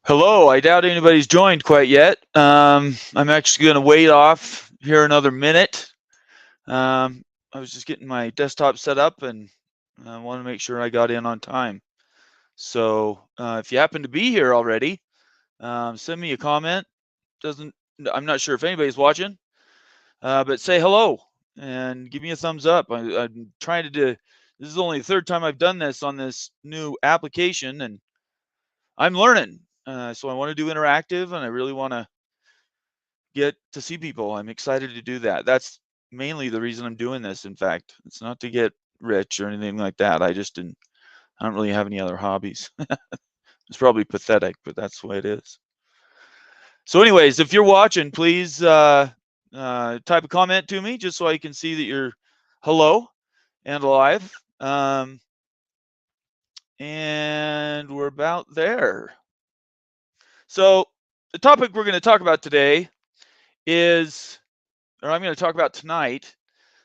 Hello. I doubt anybody's joined quite yet. I'm actually going to wait off here another minute. I was just getting my desktop set up and I want to make sure I got in on time. So if you happen to be here already, send me a comment. Doesn't I'm not sure if anybody's watching, but say hello and give me a thumbs up. I'm trying to do. This is only the third time I've done this on this new application, and I'm learning. So I want to do interactive, and I really want to get to see people. I'm excited to do that. That's mainly the reason I'm doing this. In fact, it's not to get rich or anything like that. I don't really have any other hobbies. It's probably pathetic, but that's the way it is. So, anyways, if you're watching, please type a comment to me just so I can see that you're hello and alive. And we're about there. So, the topic we're going to talk about today is, or I'm going to talk about tonight,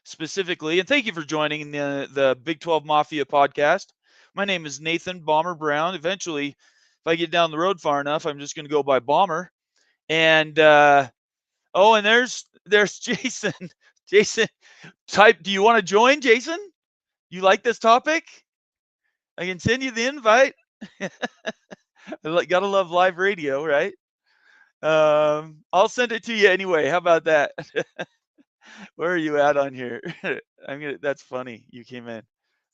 specifically, and thank you for joining the Big 12 Mafia podcast. My name is Nathan Bomber Brown. Eventually, if I get down the road far enough, I'm just going to go by Bomber. And and there's Jason. Jason, type. Do you want to join, Jason? You like this topic? I can send you the invite. Gotta love live radio, right? I'll send it to you anyway. How about that? Where are you at on here? That's funny. You came in.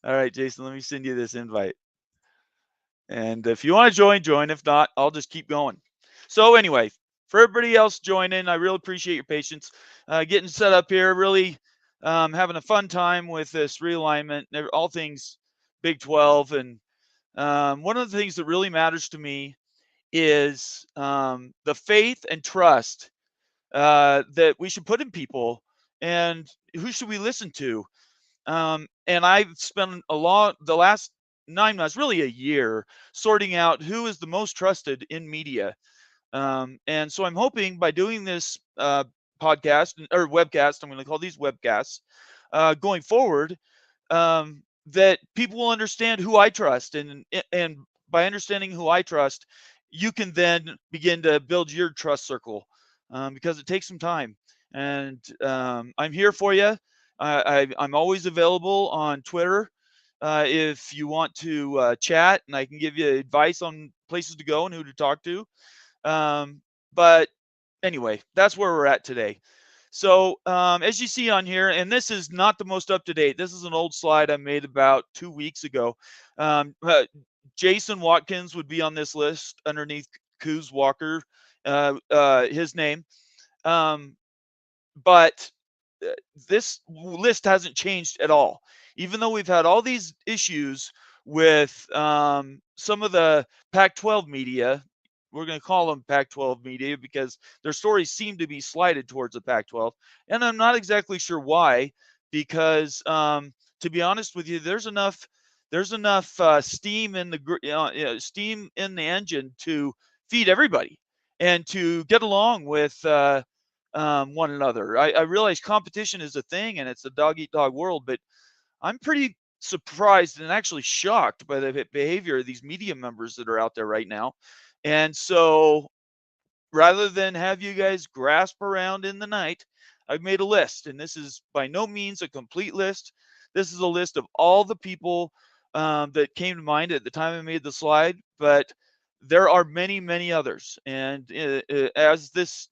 All right, Jason, let me send you this invite. And if you want to join, join. If not, I'll just keep going. So anyway, for everybody else joining, I really appreciate your patience. Getting set up here, really having a fun time with this realignment, all things Big 12. And one of the things that really matters to me is the faith and trust that we should put in people, and who should we listen to. And I've spent the last 9 months, really a year, sorting out who is the most trusted in media. And so I'm hoping by doing this podcast or webcast, I'm going to call these webcasts, going forward, that people will understand who I trust, and by understanding who I trust, you can then begin to build your trust circle, because it takes some time. And I'm here for you. I'm always available on Twitter if you want to chat, and I can give you advice on places to go and who to talk to. But anyway, that's where we're at today. So as you see on here, and this is not the most up to date. This is an old slide I made about 2 weeks ago. Jason Watkins would be on this list underneath Coos Walker, his name. But this list hasn't changed at all, even though we've had all these issues with some of the Pac-12 media. We're going to call them Pac-12 media because their stories seem to be slighted towards the Pac-12, and I'm not exactly sure why. Because to be honest with you, there's enough steam in steam in the engine to feed everybody and to get along with one another. I realize competition is a thing and it's a dog eat dog world, but I'm pretty surprised and actually shocked by the behavior of these media members that are out there right now. And so rather than have you guys grasp around in the night, I've made a list, and this is by no means a complete list. This is a list of all the people that came to mind at the time I made the slide, but there are many, many others. And as this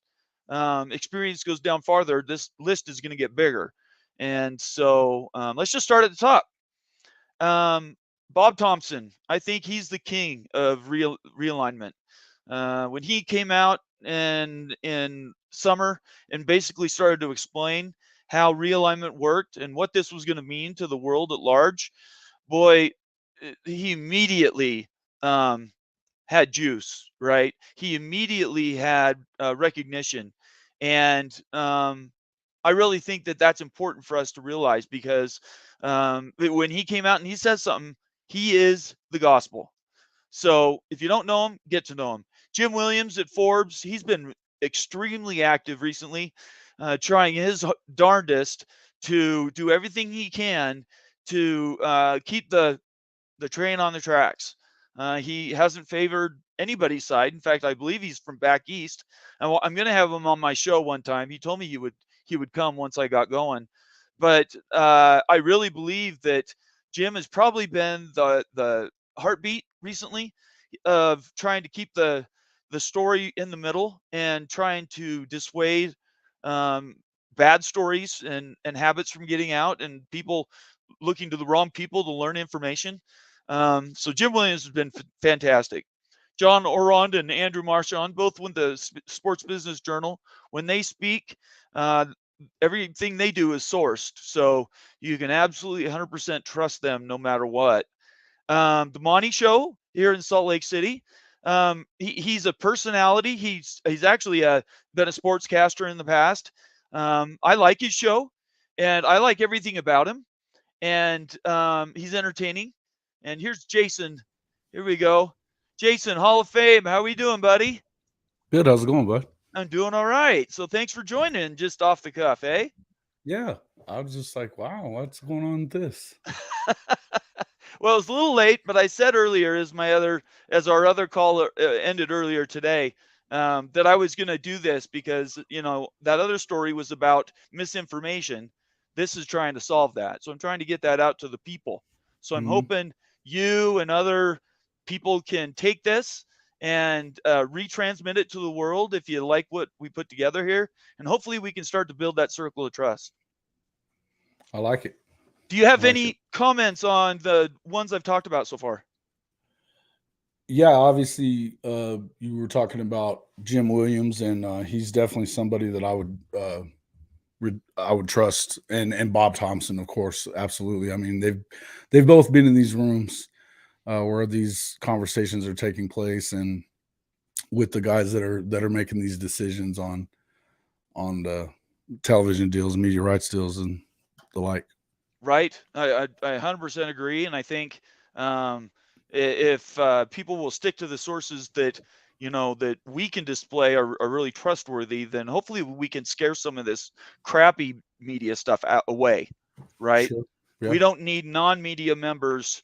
experience goes down farther, this list is going to get bigger. And so let's just start at the top. Bob Thompson, I think he's the king of realignment. When he came out in summer and basically started to explain how realignment worked and what this was going to mean to the world at large, boy, he immediately had juice, right? He immediately had recognition. And I really think that that's important for us to realize, because when he came out and he says something, he is the gospel. So if you don't know him, get to know him. Jim Williams at Forbes, he's been extremely active recently, trying his darndest to do everything he can to keep the train on the tracks. He hasn't favored anybody's side. In fact, I believe he's from back east. And I'm going to have him on my show one time. He told me he would come once I got going. But I really believe that Jim has probably been the heartbeat recently of trying to keep the story in the middle and trying to dissuade um, bad stories and habits from getting out and people looking to the wrong people to learn information. So Jim Williams has been fantastic. John Orond and Andrew Marchand, both with the Sports Business Journal, when they speak, everything they do is sourced. So you can absolutely 100% trust them no matter what. The Monty Show here in Salt Lake City. He's a personality. He's actually been a sportscaster in the past. I like his show, and I like everything about him. And he's entertaining. And here's Jason. Here we go. Jason, Hall of Fame. How are we doing, buddy? Good. How's it going, bud? I'm doing all right. So thanks for joining just off the cuff, eh? Yeah. I was just like, wow, what's going on with this? Well, it's a little late, but I said earlier, as our other caller ended earlier today, that I was going to do this because that other story was about misinformation. This is trying to solve that, so I'm trying to get that out to the people. So I'm Hmm. hoping you and other people can take this and retransmit it to the world if you like what we put together here, and hopefully we can start to build that circle of trust. I like it. Do you I have like it. any comments on the ones I've talked about so far? Yeah, obviously, you were talking about Jim Williams, and he's definitely somebody that I would trust, and Bob Thompson, of course, absolutely. I mean, they've both been in these rooms where these conversations are taking place, and with the guys that are making these decisions on the television deals, media rights deals, and the like. Right. I 100% agree. And I think if people will stick to the sources that, that we can display are really trustworthy, then hopefully we can scare some of this crappy media stuff away. Right. Sure. Yeah. We don't need non-media members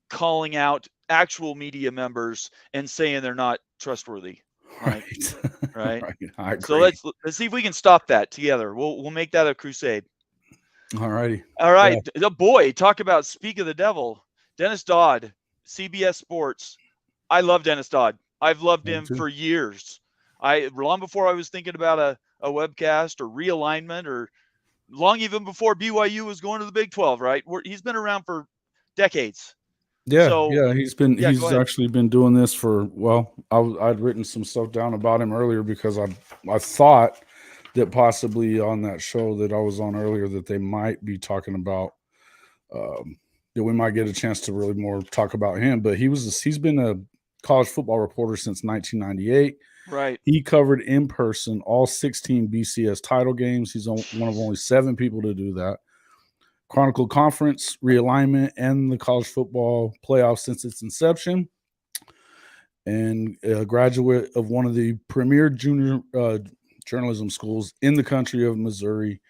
calling out actual media members and saying they're not trustworthy. Right. Right. Right. Right. I So agree. let's see if we can stop that together. We'll make that a crusade. All righty. All Yeah. right. Oh boy, talk about speak of the devil. Dennis Dodd, CBS Sports. I love Dennis Dodd. I've loved Me him too. for years. I long before I was thinking about a webcast or realignment or long even before BYU was going to the Big 12, right? He's been around for decades. Yeah. So, Yeah. yeah, go He's ahead. actually been doing this for, well, I'd written some stuff down about him earlier because I thought that possibly on that show that I was on earlier that they might be talking about um, that we might get a chance to really more talk about him. But he's been a college football reporter since 1998. Right. He covered in person all 16 BCS title games. He's one of only 7 people to do that. Chronicled conference realignment and the college football playoff since its inception, and a graduate of one of the premier junior journalism schools in the country of Missouri.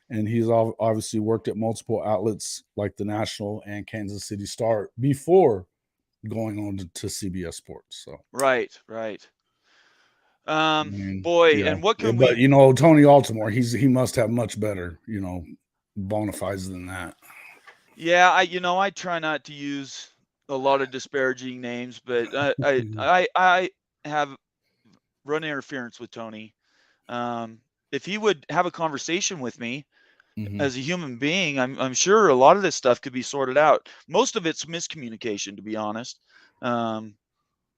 And he's obviously worked at multiple outlets like the National and Kansas City Star before going on to CBS Sports. So, Right. Right. I mean, Boy, yeah. and what can But we Tony Altimore, he must have much better, bona fides than that. Yeah, I try not to use a lot of disparaging names, but I have run interference with Tony. Um, if he would have a conversation with me Hmm. as a human being, I'm sure a lot of this stuff could be sorted out. Most of it's miscommunication, to be honest. Um,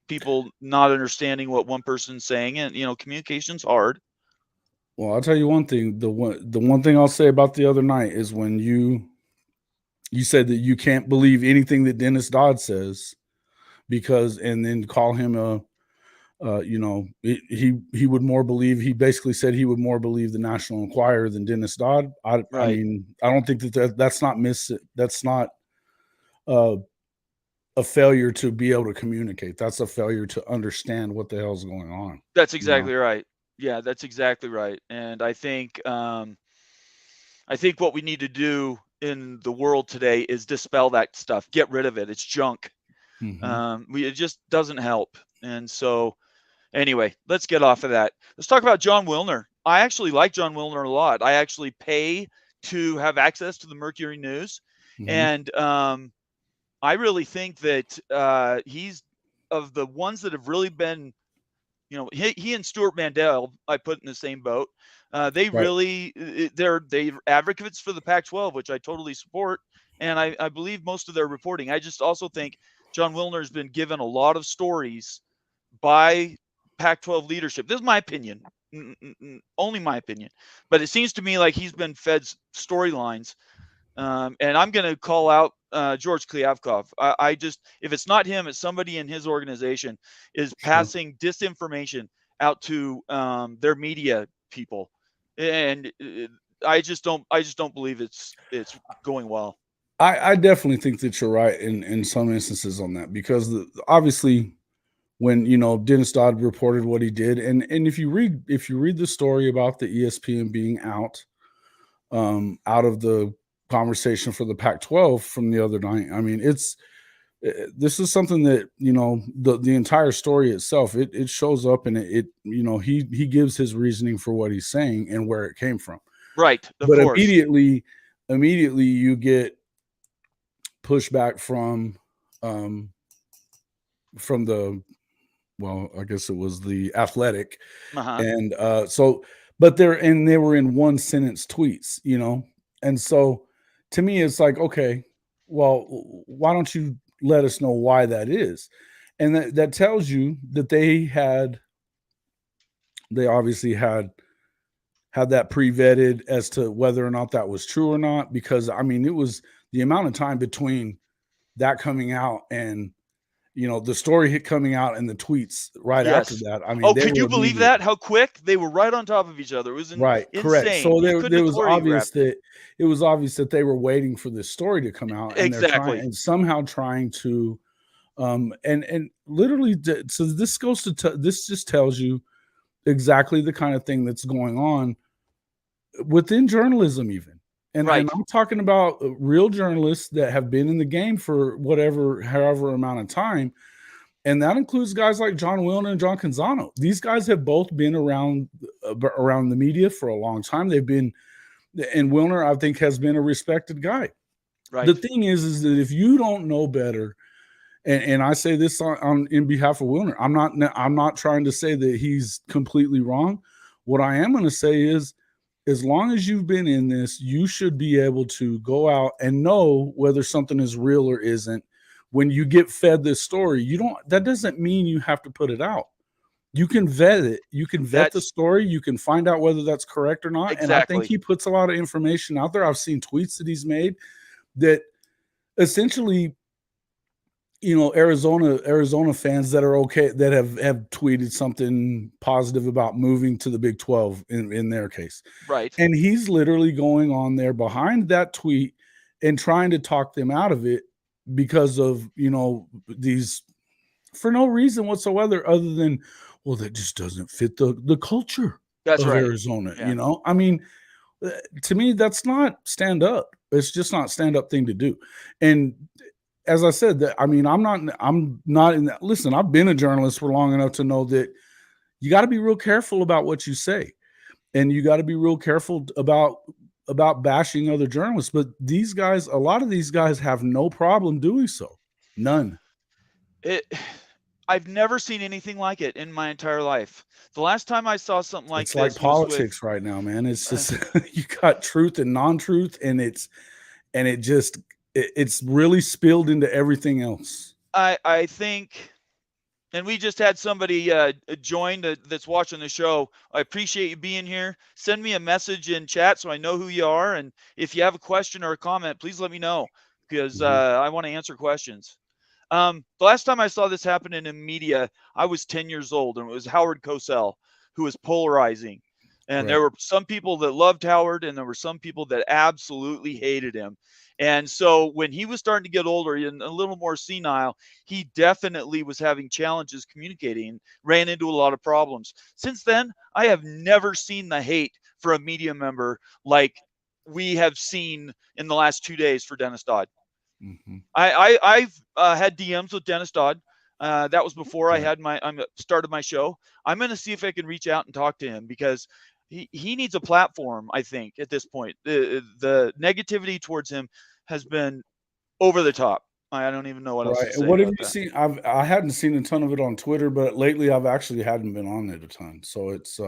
People not understanding what one person's saying, and communication's hard. Well, I'll tell you one thing. The one thing I'll say about the other night is when you said that you can't believe anything that Dennis Dodd says because, and then call him a he would more believe. He basically said he would more believe the National Enquirer than Dennis Dodd. I Right. mean, I don't think that's not uh, a failure to be able to communicate. That's a failure to understand what the hell's going on. That's You know, exactly right. Yeah, that's exactly right. And I think what we need to do in the world today is dispel that stuff. Get rid of it. It's junk. Mm-hmm. It just doesn't help. And so, anyway, let's get off of that. Let's talk about Jon Wilner. I actually like Jon Wilner a lot. I actually pay to have access to the Mercury News, Mm-hmm. and I really think that he's of the ones that have really been, he and Stuart Mandel, I put in the same boat. They Right. really, they're advocates for the Pac-12, which I totally support, and I believe most of their reporting. I just also think Jon Wilner has been given a lot of stories by Pac-12 leadership. This is my opinion, only my opinion, but it seems to me like he's been fed storylines. And I'm going to call out George Kliavkov. I just, if it's not him, it's somebody in his organization is Sure. passing disinformation out to their media people, and I just don't believe it's going well. I definitely think that you're right in some instances on that, because obviously when Dennis Dodd reported what he did, and if you read the story about the ESPN being out of the conversation for the Pac-12 from the other night, I mean, this is something that the entire story itself, it shows up, and he gives his reasoning for what he's saying and where it came from. Right, of But course. immediately you get pushback from the, well, I guess it was the Athletic, and but they were in one sentence tweets, and so to me it's like, okay, well, why don't you let us know why that is? And that tells you that they obviously had that pre-vetted as to whether or not that was true or not, because I mean, it was the amount of time between that coming out and the story coming out and the tweets right after that. I mean, could you believe that? How quick they were right on top of each other. It was right, insane. correct. So there was obvious that it was obvious that they were waiting for this story to come out, and they're trying to and literally, so this goes to this just tells you exactly the kind of thing that's going on within journalism, even. And I'm talking about real journalists that have been in the game for however amount of time. And that includes guys like Jon Wilner and John Canzano. These guys have both been around the media for a long time. And Wilner, I think, has been a respected guy. Right. The thing is that if you don't know better, and I say this in behalf of Wilner, I'm not trying to say that he's completely wrong. What I am going to say is, as long as you've been in this, you should be able to go out and know whether something is real or isn't. When you get fed this story, that doesn't mean you have to put it out. You can vet it. You can vet the story. You can find out whether that's correct or not. Exactly. And I think he puts a lot of information out there. I've seen tweets that he's made that essentially, Arizona fans that are okay, that have tweeted something positive about moving to the Big 12 in their case. Right. And he's literally going on there behind that tweet and trying to talk them out of it because of, these, for no reason whatsoever other than, well, that just doesn't fit the culture of Arizona. Yeah. I mean, to me, that's not stand up. It's just not stand up thing to do. And as I said, that I'm not in that. Listen, I've been a journalist for long enough to know that you got to be real careful about what you say, and you got to be real careful about bashing other journalists. But a lot of these guys have no problem doing so. None. I've never seen anything like it in my entire life. The last time I saw something like this, it's like politics right now, man. It's just you got truth and non-truth, and it's really spilled into everything else. I think, and we just had somebody join that's watching the show. I appreciate you being here. Send me a message in chat so I know who you are, and if you have a question or a comment, please let me know, because I want to answer questions. The last time I saw this happen in the media, I was 10 years old, and it was Howard Cosell who was polarizing. And there were some people that loved Howard, and there were some people that absolutely hated him. And so when he was starting to get older and a little more senile, he definitely was having challenges communicating, ran into a lot of problems. Since then, I have never seen the hate for a media member like we have seen in the last 2 days for Dennis Dodd. Mm-hmm. I've had DMs with Dennis Dodd. That was before I Right. had started my show. I'm going to see if I can reach out and talk to him because he needs a platform. I think at this point, the negativity towards him has been over the top. I don't even know what else to Right. And say what have about you that. seen? I hadn't seen a ton of it on Twitter, but lately I've actually hadn't been on it a ton. So it's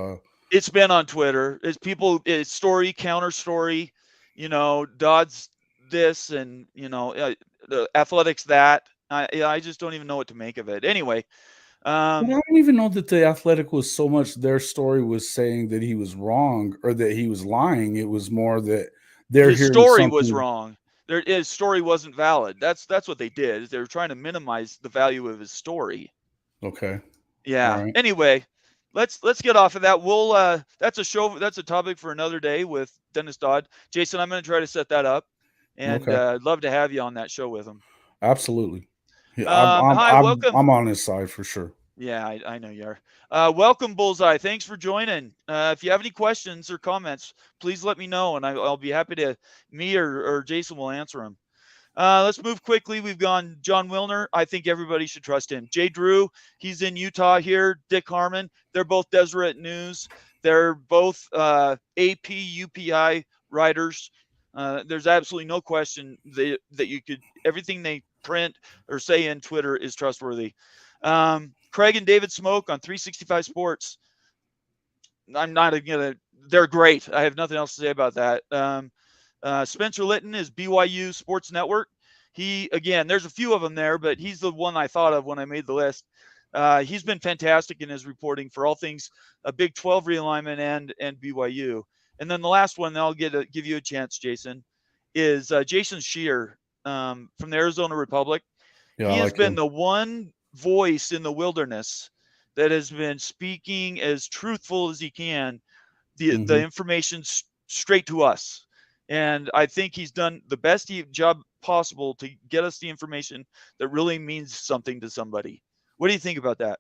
It's been on Twitter. It's story, counter story, Dodd's this and, the athletics that. I just don't even know what to make of it. Anyway, I don't even know that the Athletic was so much their story was saying that he was wrong or that he was lying. It was more that they're his hearing story was something. wrong. His story wasn't valid. That's what they did. Is they were trying to minimize the value of his story. Okay. All Yeah. right. Anyway, let's get off of that. We'll that's a topic for another day with Dennis Dodd. Jason, I'm going to try to set that up, and Okay. I'd love to have you on that show with him. Absolutely. Yeah, I'm I'm Hi, I'm welcome. I'm on his side for sure. Yeah, I know you are. Welcome, Bullseye. Thanks for joining. If you have any questions or comments, please let me know, and I'll be happy to. Me or Jason will answer them. Let's move quickly. We've gone John Wilner. I think everybody should trust him. Jay Drew, he's in Utah here. Dick Harmon, they're both Deseret News. They're both AP, UPI writers. There's absolutely no question that you could, everything they print or say in Twitter is trustworthy. Craig and David Smoke on 365 Sports. I'm not going to, they're great. I have nothing else to say about that. Spencer Litton is BYU Sports Network. He, again, there's a few of them there, but he's the one I thought of when I made the list. He's been fantastic in his reporting for all things Big 12 realignment and BYU. And then the last one, I'll give you a chance, Jason, is Jason Scheer from the Arizona Republic. Yeah, He I has like been him. the one voice in the wilderness that has been speaking as truthful as he can, the information straight to us. And I think he's done the best job possible to get us the information that really means something to somebody. What do you think about that?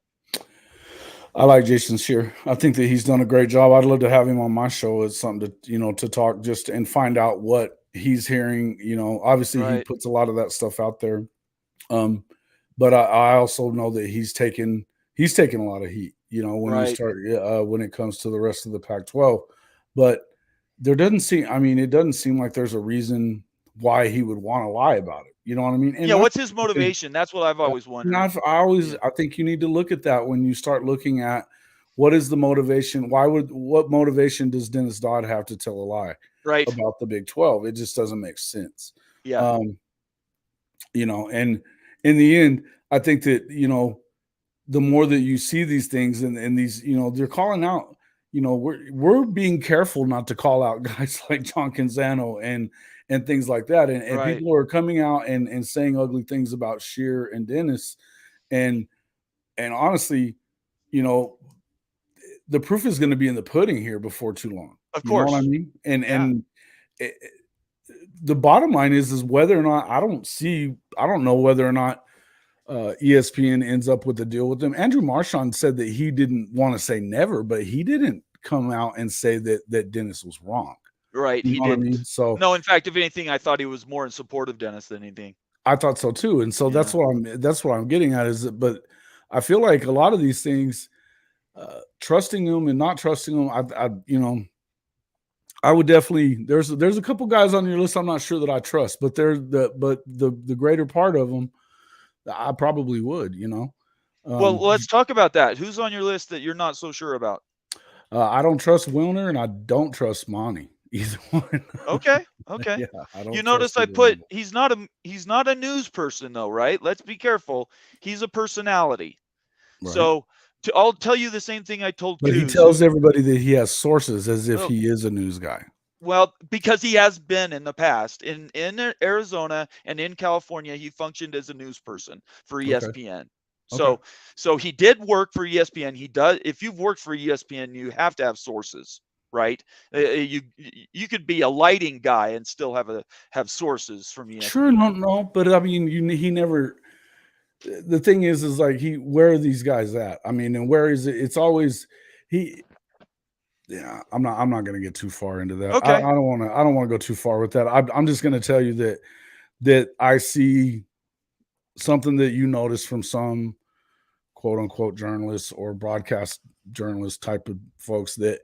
I like Jason Scheer. I think that he's done a great job. I'd love to have him on my show. It's something to talk just and find out what he's hearing. Obviously he Right. puts a lot of that stuff out there. But I also know that he's taken a lot of heat, when you Right. start when it comes to the rest of the Pac-12. But it doesn't seem like there's a reason why he would want to lie about it. You know what I mean? And Yeah. that's What's his the thing. motivation? That's what I've always And wondered. I think you need to look at that when you start looking at what is the motivation. What motivation does Dennis Dodd have to tell a lie Right. about the Big 12? It just doesn't make sense. Yeah. And in the end, I think that, the more that you see these things and these, they're calling out, we're being careful not to call out guys like John Canzano and things like that. And Right. people are coming out and saying ugly things about Scheer and Dennis. And honestly, the proof is going to be in the pudding here before too long. Of You know what I course. mean? Yeah. And the bottom line is whether or not I don't know whether or not ESPN ends up with a deal with them. Andrew Marchand said that he didn't want to say never, but he didn't come out and say that Dennis was wrong. Right. You He know what I didn't. mean? So No, in fact, if anything, I thought he was more in support of Dennis than anything. I thought so too. And so Yeah. that's what I'm getting at is that, but I feel like a lot of these things, trusting them and not trusting them, I would definitely. There's a couple guys on your list I'm not sure that I trust, but the greater part of them, I probably would. Well, let's talk about that. Who's on your list that you're not so sure about? I don't trust Wilner and I don't trust Monty. Either one. Okay. Okay. Yeah, I don't. You trust notice I either one of put them. he's not a news person though, right? Let's be careful. He's a personality. Right. So I'll tell you the same thing I told But he Coos. tells everybody that he has sources as if Oh. he is a news guy. Well, because he has been in the past in Arizona and in California, he functioned as a news person for ESPN. Okay. So he did work for ESPN. He does. If you've worked for ESPN, you have to have sources, right? You could be a lighting guy and still have sources from ESPN. Sure, no, but I mean, he never. The thing is like where are these guys at? I mean, and where is it? It's always he. Yeah, I'm not going to get too far into that. Okay. I don't want to go too far with that. I'm just going to tell you that that I see something that you notice from some quote unquote journalists or broadcast journalist type of folks, that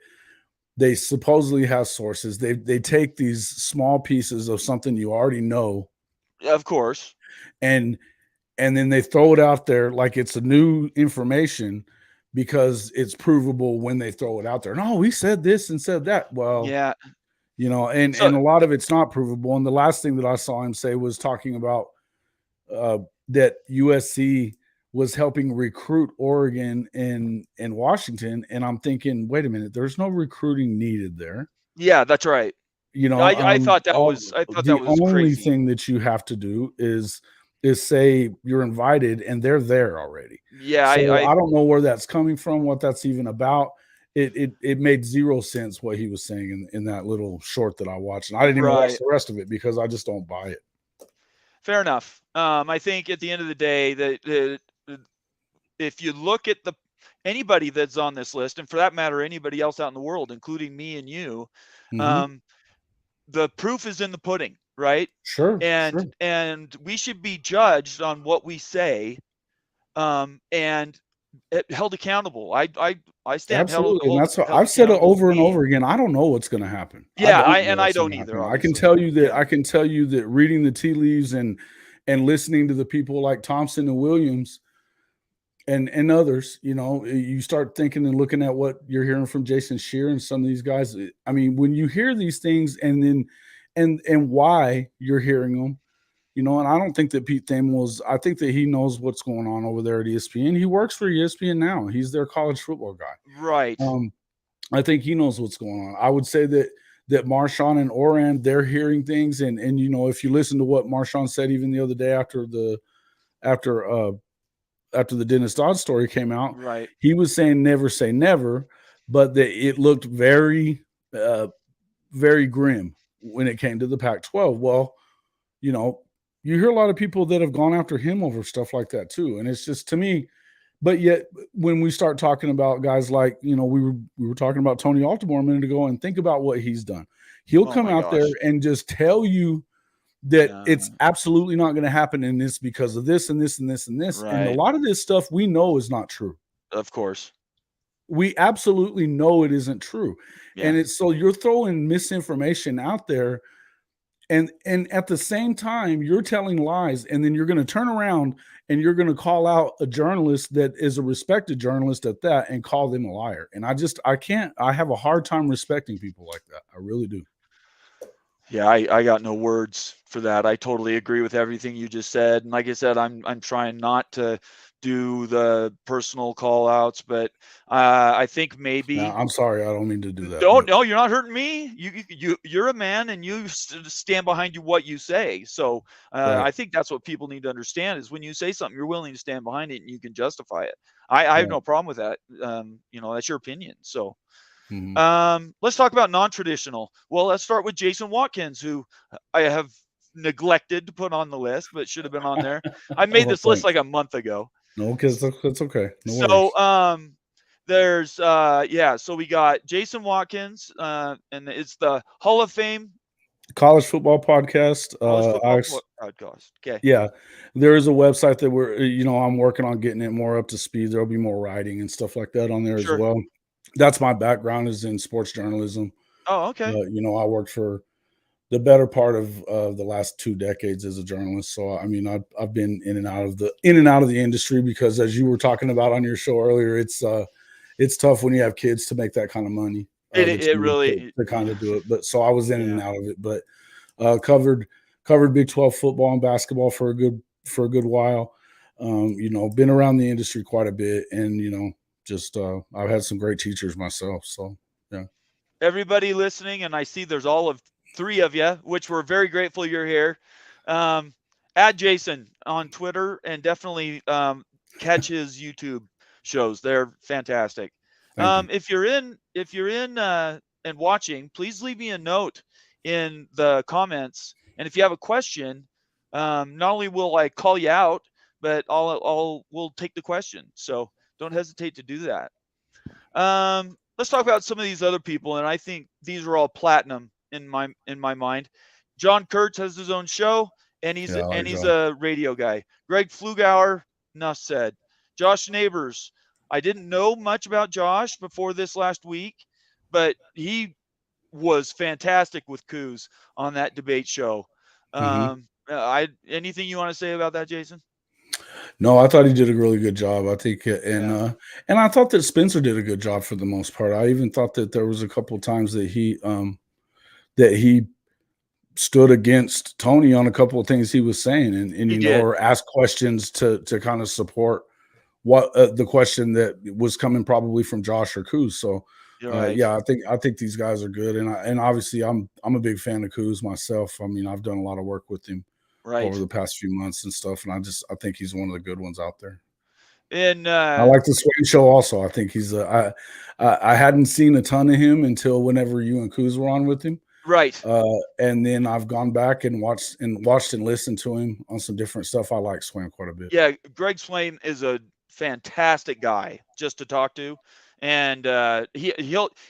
they supposedly have sources. They take these small pieces of something you already know, Of course. and then they throw it out there like it's a new information because it's provable when they throw it out there. No, we said this and said that. Well, Yeah. and So a lot of it's not provable. And the last thing that I saw him say was talking about that USC was helping recruit Oregon and Washington, and I'm thinking, wait a minute, there's no recruiting needed there. yeah, that's right. I thought that was The only crazy. thing that you have to do is say you're invited, and they're there already. Yeah, So I I don't know where that's coming from, what that's even about. It made zero sense what he was saying in that little short that I watched, and I didn't even watch right. the rest of it because I just don't buy it. Fair enough. I think at the end of the day that if you look at anybody that's on this list, and for that matter, anybody else out in the world, including me and you, Mm-hmm. the proof is in the pudding, right? Sure. And we should be judged on what we say, and held accountable. I stand Absolutely, and that's what held I've said it accountable to over and me. over again. I don't know what's going to happen. I Yeah, don't know I what's going don't to either, happen. obviously. Yeah. I can tell you that reading the tea leaves and listening to the people like Thompson and Williams and others, you start thinking and looking at what you're hearing from Jason Shear and some of these guys. I mean, when you hear these things and then and why you're hearing them, and I don't think that Pete Thamel I think that he knows what's going on over there at ESPN. He works for ESPN now. He's their college football guy. Right. I think he knows what's going on. I would say that Marshawn and Oran, they're hearing things, and if you listen to what Marshawn said even the other day after the Dennis Dodd story came out, right, he was saying never say never, but that it looked very, very grim when it came to the Pac-12. Well, you hear a lot of people that have gone after him over stuff like that too, and it's just, to me. But yet, when we start talking about guys like, we were talking about Tony Altimore a minute ago, and think about what he's done. He'll come out there and just tell you that it's absolutely not going to happen in this because of this and this and this and this. right. And a lot of this stuff we know is not true. Of course. We absolutely know it isn't true. Yeah. And it's, so you're throwing misinformation out there. And at the same time, you're telling lies, and then you're going to turn around and you're going to call out a journalist that is a respected journalist at that and call them a liar. And I have a hard time respecting people like that. I really do. Yeah, I got no words for that. I totally agree with everything you just said. And like I said, I'm trying not to do the personal call outs, but I think maybe. No, I'm sorry, I don't mean to do that. No, you're not hurting me. You're a man, and you stand behind what you say. So right. I think that's what people need to understand is when you say something, you're willing to stand behind it and you can justify it. I have no problem with that. That's your opinion. So. Mm-hmm. Let's talk about non-traditional. Well, let's start with Jason Watkins, who I have neglected to put on the list, but should have been on there. I made this list like a month ago. No, because that's okay. No worries. There's so we got Jason Watkins, and it's the Hall of Fame College Football Podcast. Podcast. Okay. Yeah, there is a website that I'm working on getting it more up to speed. There'll be more writing and stuff like that on there as well. That's my background, is in sports journalism. Oh, okay. I worked for the better part of the last 2 decades as a journalist. So, I mean, I've been in and out of the industry, because as you were talking about on your show earlier, it's tough when you have kids to make that kind of money. It really to kind of do it. But so I was in and out of it, but covered Big 12 football and basketball for a good while. Been around the industry quite a bit, and just I've had some great teachers myself. So yeah. Everybody listening, and I see there's all of 3 of you, which we're very grateful you're here. Add Jason on Twitter, and definitely catch his YouTube shows. They're fantastic. If you're in and watching, please leave me a note in the comments. And if you have a question, not only will I call you out, but we'll take the question. So don't hesitate to do that. Let's talk about some of these other people, and I think these are all platinum in my mind. John Kurtz has his own show, and he's Yeah, I like Josh. a radio guy. Greg Flugauer, enough said. Josh Neighbors, I didn't know much about Josh before this last week, but he was fantastic with Coos on that debate show. Anything you want to say about that, Jason? No, I thought he did a really good job. I think, and I thought that Spencer did a good job for the most part. I even thought that there was a couple of times that he stood against Tony on a couple of things he was saying, and you know, or asked questions to kind of support what the question that was coming probably from Josh or Coos. So right. yeah, I think these guys are good, and obviously I'm a big fan of Coos myself. I mean, I've done a lot of work with him over the past few months and stuff, and I think he's one of the good ones out there. And I like the Swain Show also. I think he's I hadn't seen a ton of him until whenever you and Coos were on with him. Right. And then I've gone back and watched and listened to him on some different stuff. I like Swain quite a bit. Yeah, Greg Swain is a fantastic guy just to talk to. And he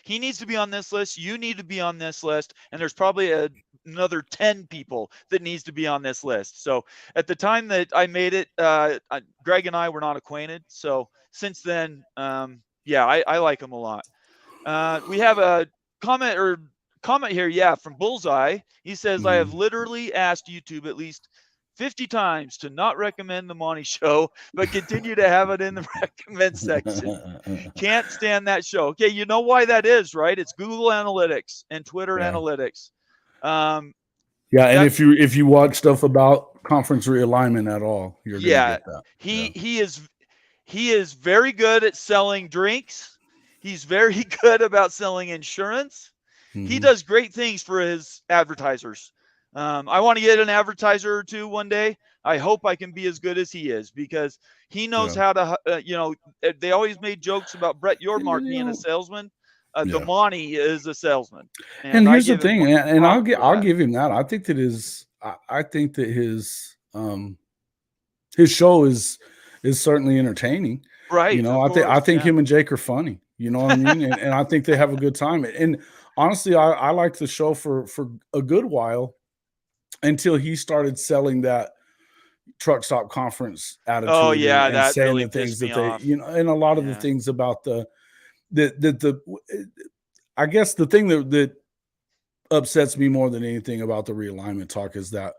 needs to be on this list. You need to be on this list. And there's probably another 10 people that needs to be on this list. So at the time that I made it, Greg and I were not acquainted. So since then, yeah, I like him a lot. We have a comment here, yeah, from Bullseye. He says, I have literally asked YouTube at least 50 times to not recommend the Monty Show, but continue to have it in the recommend section. Can't stand that show. Okay, you know why that is, right? It's Google Analytics and Twitter Analytics. Yeah, and if you watch stuff about conference realignment at all, you're gonna get that. He is very good at selling drinks. He's very good about selling insurance. He does great things for his advertisers. I want to get an advertiser or two one day. I hope I can be as good as he is, because he knows how to, you know, they always made jokes about Brett Yormark being a salesman. The Monty is a salesman. And here's the thing, and I'll give him that. I think that his show is certainly entertaining. Right. You know, I think him and Jake are funny. You know what I mean? and I think they have a good time. And honestly, I liked the show for a good while until he started selling that truck stop conference attitude. Oh yeah, and that saying really the things pissed me that off. they, you know, and a lot of the things about I guess the thing that upsets me more than anything about the realignment talk is that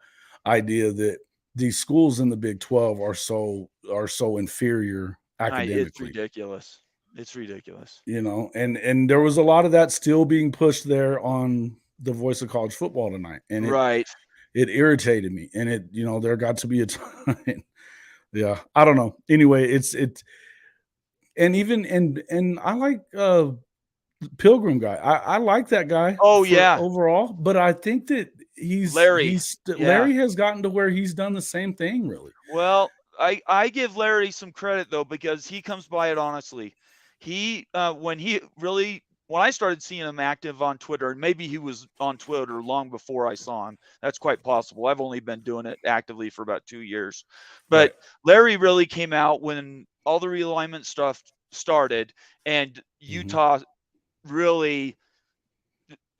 idea that these schools in the Big 12 are so inferior academically. It's ridiculous. It's ridiculous. You know, and there was a lot of that still being pushed there on the Voice of College Football tonight. And it irritated me. And it, you know, there got to be a time. Yeah. I don't know. Anyway, and even and I like Pilgrim guy. I like that guy. Oh yeah. Overall, but I think that Larry has gotten to where he's done the same thing, really. Well, I give Larry some credit though, because he comes by it honestly. He when I started seeing him active on Twitter, and maybe he was on Twitter long before I saw him. That's quite possible. I've only been doing it actively for about 2 years. But Larry really came out when all the realignment stuff started, and Utah really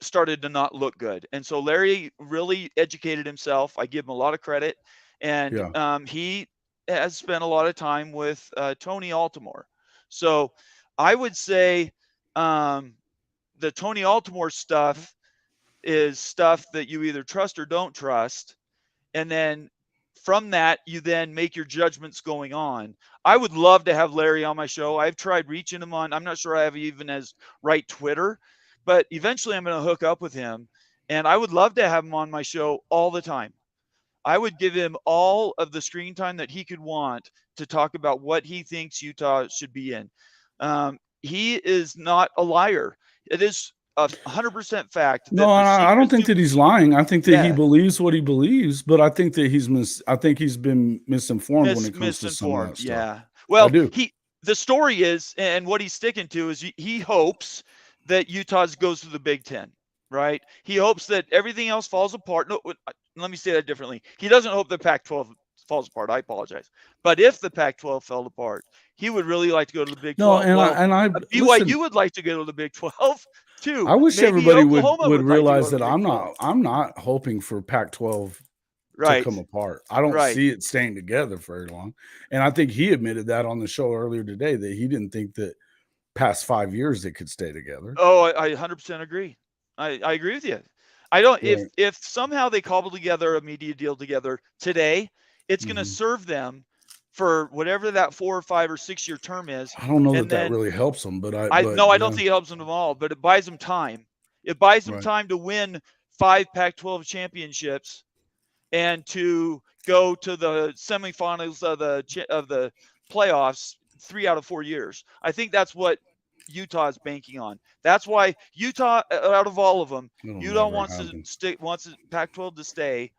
started to not look good. And so Larry really educated himself. I give him a lot of credit. And he has spent a lot of time with Tony Altimore. So I would say the Tony Altimore stuff is stuff that you either trust or don't trust. And then from that, you then make your judgments going on. I would love to have Larry on my show. I've tried reaching him on, I'm not sure I have even his right Twitter, but eventually I'm going to hook up with him. And I would love to have him on my show all the time. I would give him all of the screen time that he could want to talk about what he thinks Utah should be in. He is not a liar. It is 100% fact. No, I don't think that he's lying. I think that he believes what he believes, but I think that he's been misinformed when it comes to some of that stuff. Yeah. Well, the story is, and what he's sticking to is he hopes that Utah goes to the Big Ten, right? He hopes that everything else falls apart. No, let me say that differently. He doesn't hope the Pac-12 falls apart. I apologize. But if the Pac-12 fell apart, he would really like to go to the Big 12. No, BYU would like to go to the Big 12 too. I wish everybody would realize that I'm not hoping for Pac-12 Right. come apart. I don't Right. see it staying together very long. And I think he admitted that on the show earlier today that he didn't think that past 5 years it could stay together. Oh, I 100% agree. I agree with you. I don't Right. if somehow they cobble together a media deal together today, it's going to Mhm. serve them for whatever that 4 or 5 or 6 year term is. I don't know And that then really helps them, but no, I don't yeah, think it helps them at all, but it buys them time. It buys them right. time to win 5 Pac-12 championships and to go to the semifinals of the playoffs 3 out of 4 years. I think that's what Utah is banking on. That's why Utah, out of all of them, It'll Utah never wants happen. Pac-12 to stay.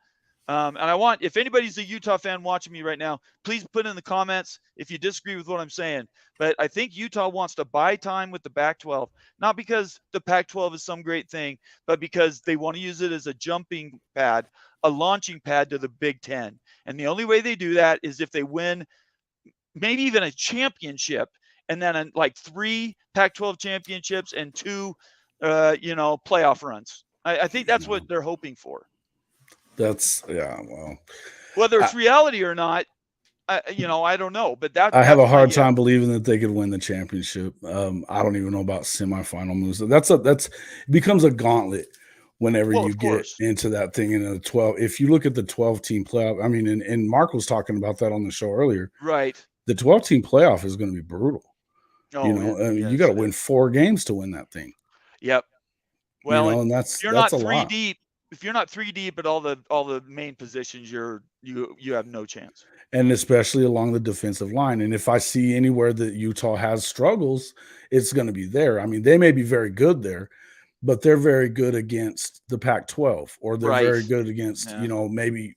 And I want, if anybody's a Utah fan watching me right now, please put in the comments if you disagree with what I'm saying. But I think Utah wants to buy time with the Pac-12, not because the Pac-12 is some great thing, but because they want to use it as a jumping pad, a launching pad to the Big Ten. And the only way they do that is if they win maybe even a championship, and then like 3 Pac-12 championships and 2, playoff runs. I think that's what they're hoping for. Well, Whether it's reality or not, I don't know. But I have a that's hard time believing that they could win the championship. I don't even know about semifinal moves. It becomes a gauntlet whenever Well, you of get course. into that thing in the 12. If you look at the 12-team playoff, I mean, and Mark was talking about that on the show earlier. Right. The 12-team playoff is going to be brutal. Oh, You got to win 4 games to win that thing. Yep. Well, And if that's you're not a 3 lot. deep, if you're not 3 deep at all the main positions, you have no chance. And especially along the defensive line. And if I see anywhere that Utah has struggles, it's going to be there. I mean, they may be very good there, but they're very good against the Pac-12, or they're Right. very good against, Yeah. maybe,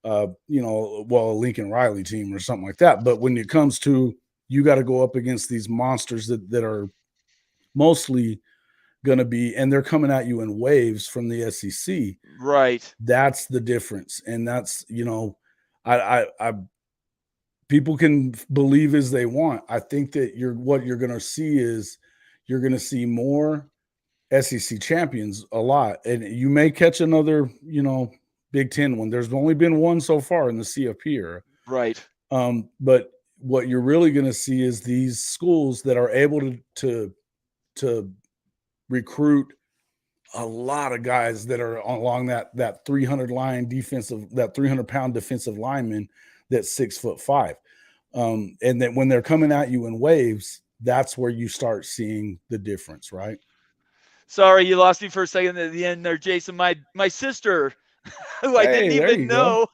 a Lincoln Riley team or something like that. But when it comes to, you got to go up against these monsters that are mostly going to be, and they're coming at you in waves from the SEC. Right. That's the difference. And that's, I people can believe as they want. I think that what you're going to see is you're going to see more SEC champions a lot, and you may catch another, Big Ten one. There's only been one so far in the CFP era. Right. But what you're really going to see is these schools that are able to recruit a lot of guys that are along that 300 line defensive, that 300-pound defensive lineman that's 6'5". And then when they're coming at you in waves, that's where you start seeing the difference, right? Sorry, you lost me for a second at the end there, Jason. My sister, who I didn't even know.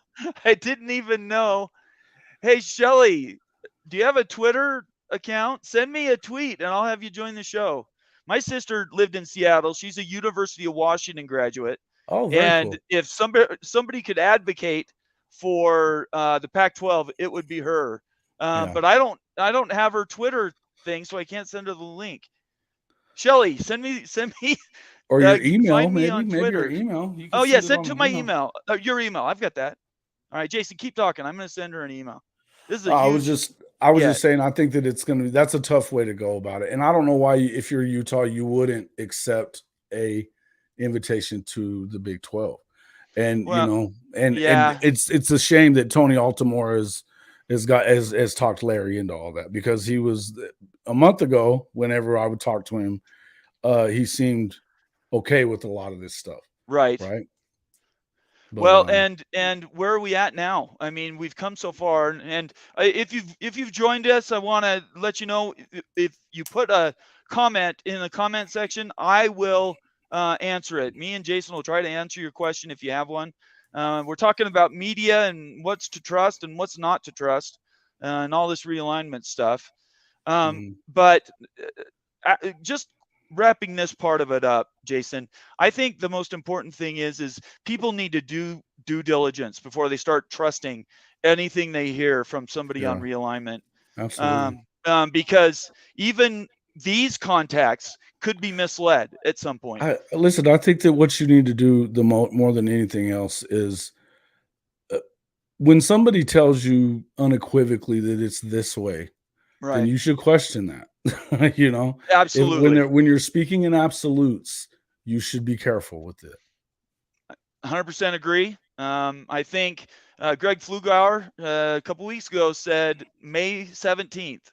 I didn't even know. Hey, Shelly, do you have a Twitter account? Send me a tweet and I'll have you join the show. My sister lived in Seattle. She's a University of Washington graduate. Oh, very cool. If somebody could advocate for the Pac-12, it would be her. But I don't have her Twitter thing, so I can't send her the link. Shelly, send me or your email, find me maybe on Twitter. Your email. Oh yeah, send to my email. Your email. I've got that. All right, Jason, keep talking. I'm going to send her an email. This is I was just saying, I think that that's a tough way to go about it. And I don't know why, if you're Utah, you wouldn't accept a invitation to the Big 12. And, and it's a shame that Tony Altomore has talked Larry into all that, because he was, a month ago, whenever I would talk to him, he seemed okay with a lot of this stuff. Right. But, well, and where are we at now? I mean, we've come so far, and if you've joined us, I want to let you know, if you put a comment in the comment section, I will answer it. Me and Jason will try to answer your question if you have one. We're talking about media and what's to trust and what's not to trust, and all this realignment stuff. But just wrapping this part of it up, Jason, I think the most important thing is people need to do due diligence before they start trusting anything they hear from somebody on realignment. Absolutely. Because even these contacts could be misled at some point. Listen, I think that what you need to do more than anything else is, when somebody tells you unequivocally that it's this way, then you should question that. Absolutely. When you're speaking in absolutes, you should be careful with it. 100% agree. I think Greg Flugauer a couple weeks ago said May 17th.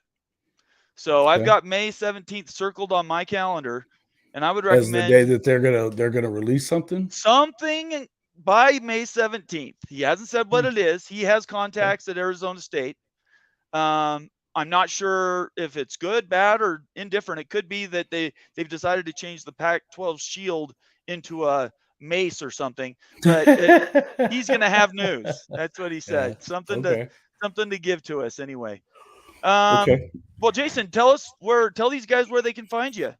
So I've Okay. got May 17th circled on my calendar, and I would As the day recommend that they're gonna release something. something by May 17th. He hasn't said what Hmm. it is. He has contacts at Arizona State. I'm not sure if it's good, bad, or indifferent. It could be that they've decided to change the Pac-12 Shield into a mace or something. But he's going to have news. That's what he Yeah. said. Something Okay. to give to us anyway. Um, Okay. well, Jason, tell these guys where they can find you.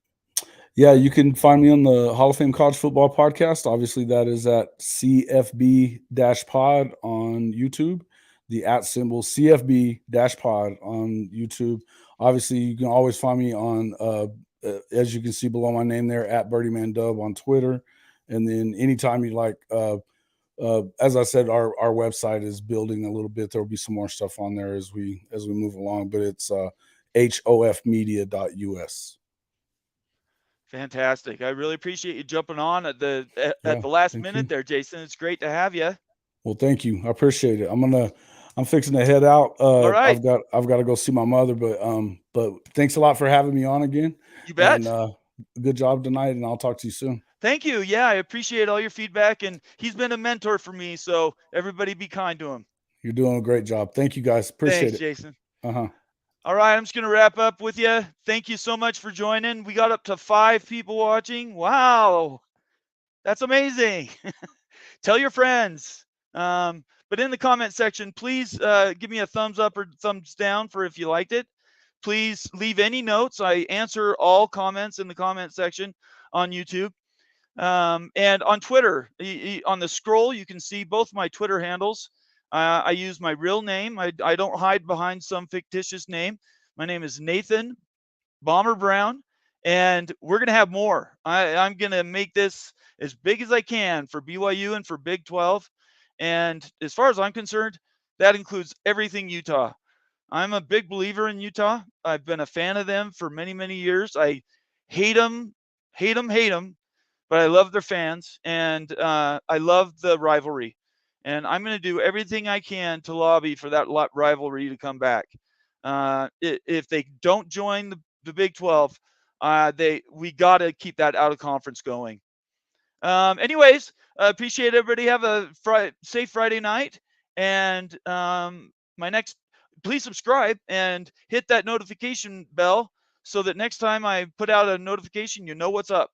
Yeah, you can find me on the Hall of Fame College Football Podcast. Obviously, that is at CFB-pod on YouTube, the @ CFB-pod on YouTube. Obviously, you can always find me on, as you can see below my name there, at BirdieManDub on Twitter. And then anytime you like, as I said, our website is building a little bit. There will be some more stuff on there as we move along, but it's hofmedia.us. Fantastic. I really appreciate you jumping on at the Yeah, last thank minute you. there, Jason. It's great to have you. Well, thank you. I appreciate it. I'm fixing to head out. All right. I've got to go see my mother, but thanks a lot for having me on again. You bet. And good job tonight, and I'll talk to you soon. Thank you. Yeah, I appreciate all your feedback, and he's been a mentor for me. So everybody be kind to him. You're doing a great job. Thank you, guys. Appreciate Thanks, it. Jason. Uh-huh. All right, I'm just going to wrap up with you. Thank you so much for joining. We got up to 5 people watching. Wow. That's amazing. Tell your friends. But in the comment section, please give me a thumbs up or thumbs down for if you liked it. Please leave any notes. I answer all comments in the comment section on YouTube. And on Twitter, on the scroll, you can see both my Twitter handles. I use my real name. I don't hide behind some fictitious name. My name is Nathan Bomber Brown, and we're going to have more. I'm going to make this as big as I can for BYU and for Big 12. And as far as I'm concerned, that includes everything Utah. I'm a big believer in Utah. I've been a fan of them for many, many years. I hate them, but I love their fans, and I love the rivalry. And I'm going to do everything I can to lobby for that rivalry to come back. If they don't join the Big 12, we got to keep that out of conference going. Anyways, appreciate everybody. Have a safe Friday night, and please subscribe and hit that notification bell so that next time I put out a notification, you know what's up.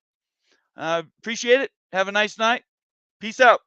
Appreciate it. Have a nice night. Peace out.